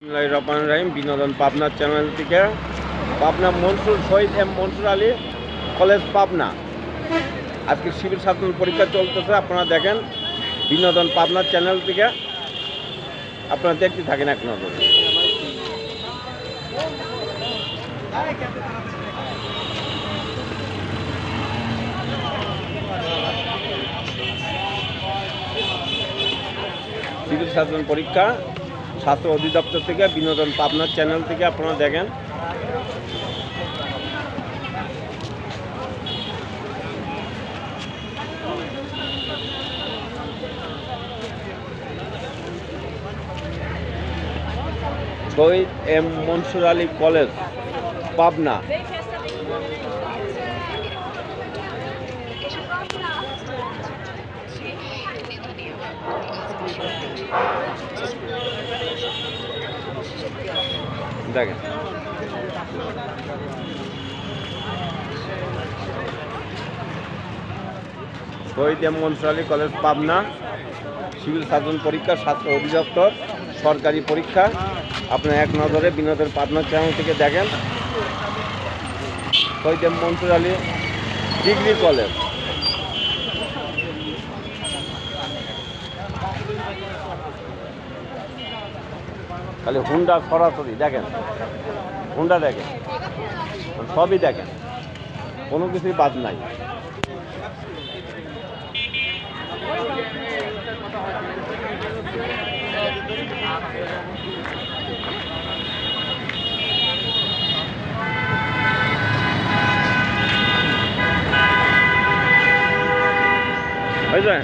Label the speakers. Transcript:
Speaker 1: বিসমিল্লাহির রহমানির রহিম। বিনোদন পাবনা চ্যানেল থেকে পাবনা শহীদ এম মনসুর আলী কলেজ পাবনা আজকে সিভিল সার্জন পরীক্ষা চলতেছে। আপনারা দেখেন বিনোদন পাবনা চ্যানেল থেকে, আপনারা দেখতে থাকেন এক নজরে। সিভিল সার্জন পরীক্ষা স্বাস্থ্য অধিদপ্তর থেকে বিনোদন পাবনা চ্যানেল থেকে আপনারা দেখেন। শহীদ এম মনসুর আলী কলেজ পাবনা। দেখেন Shahid M Mansur Ali college Pabna civil surgeon পরীক্ষা স্বাস্থ্য অধিদপ্তর সরকারি পরীক্ষা। আপনার এক নজরে বিনোদন পাবনা চ্যানেল থেকে দেখেন। Shahid M Mansur Ali degree college. খালি হুন্ডা সরাসরি দেখেন, হুন্ডা দেখেন, সবই দেখেন, কোনো কিছুই বাদ নাই। হয়ে যায়।